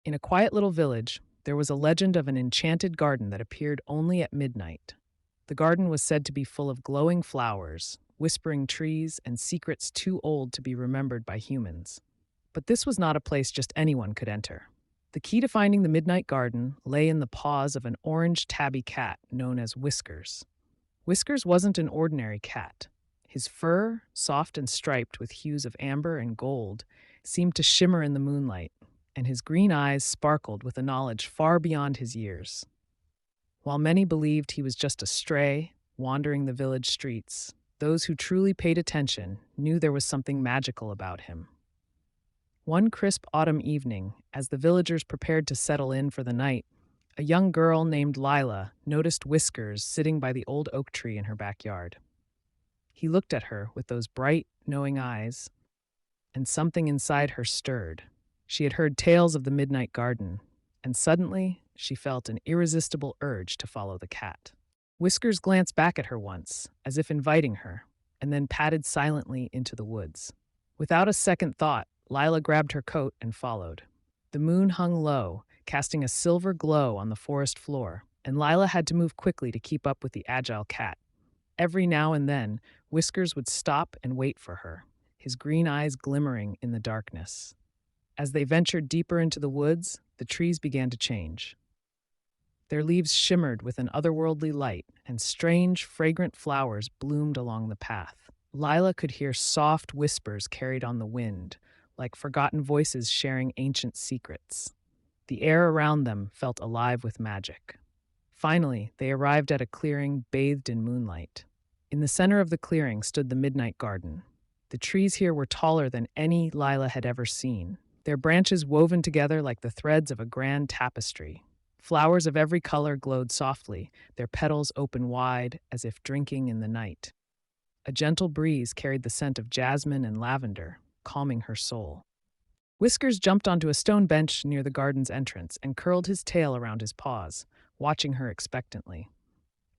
In a quiet little village, there was a legend of an enchanted garden that appeared only at midnight. The garden was said to be full of glowing flowers, whispering trees, and secrets too old to be remembered by humans. But this was not a place just anyone could enter. The key to finding the Midnight Garden lay in the paws of an orange tabby cat known as Whiskers. Whiskers wasn't an ordinary cat. His fur, soft and striped with hues of amber and gold, seemed to shimmer in the moonlight, and his green eyes sparkled with a knowledge far beyond his years. While many believed he was just a stray, wandering the village streets, those who truly paid attention knew there was something magical about him. One crisp autumn evening, as the villagers prepared to settle in for the night, a young girl named Lila noticed Whiskers sitting by the old oak tree in her backyard. He looked at her with those bright, knowing eyes, and something inside her stirred. She had heard tales of the Midnight Garden, and suddenly she felt an irresistible urge to follow the cat. Whiskers glanced back at her once, as if inviting her, and then padded silently into the woods. Without a second thought, Lila grabbed her coat and followed. The moon hung low, casting a silver glow on the forest floor, and Lila had to move quickly to keep up with the agile cat. Every now and then, Whiskers would stop and wait for her, his green eyes glimmering in the darkness. As they ventured deeper into the woods, the trees began to change. Their leaves shimmered with an otherworldly light, and strange, fragrant flowers bloomed along the path. Lila could hear soft whispers carried on the wind, like forgotten voices sharing ancient secrets. The air around them felt alive with magic. Finally, they arrived at a clearing bathed in moonlight. In the center of the clearing stood the Midnight Garden. The trees here were taller than any Lila had ever seen, their branches woven together like the threads of a grand tapestry. Flowers of every color glowed softly, their petals open wide as if drinking in the night. A gentle breeze carried the scent of jasmine and lavender, calming her soul. Whiskers jumped onto a stone bench near the garden's entrance and curled his tail around his paws, watching her expectantly.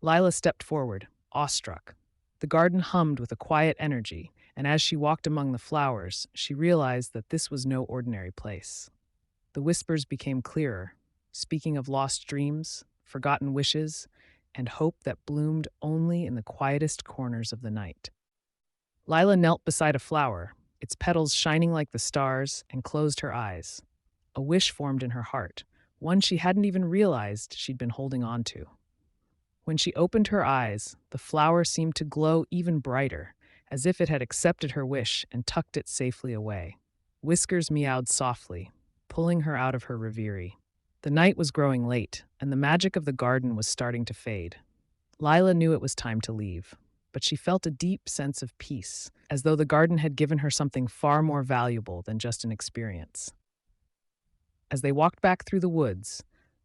Lila stepped forward, awestruck. The garden hummed with a quiet energy, and as she walked among the flowers, she realized that this was no ordinary place. The whispers became clearer, speaking of lost dreams, forgotten wishes, and hope that bloomed only in the quietest corners of the night. Lila knelt beside a flower, its petals shining like the stars, and closed her eyes. A wish formed in her heart, one she hadn't even realized she'd been holding on to. When she opened her eyes, the flower seemed to glow even brighter, as if it had accepted her wish and tucked it safely away. Whiskers meowed softly, pulling her out of her reverie. The night was growing late, and the magic of the garden was starting to fade. Lila knew it was time to leave, but she felt a deep sense of peace, as though the garden had given her something far more valuable than just an experience. As they walked back through the woods,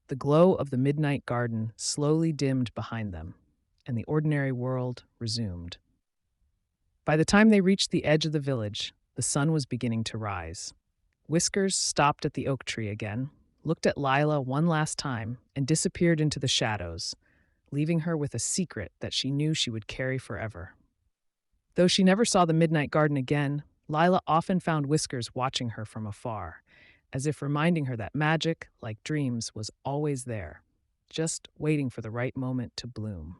the glow of the Midnight Garden slowly dimmed behind them, and the ordinary world resumed. By the time they reached the edge of the village, the sun was beginning to rise. Whiskers stopped at the oak tree again, looked at Lila one last time, and disappeared into the shadows, leaving her with a secret that she knew she would carry forever. Though she never saw the Midnight Garden again, Lila often found Whiskers watching her from afar, as if reminding her that magic, like dreams, was always there, just waiting for the right moment to bloom.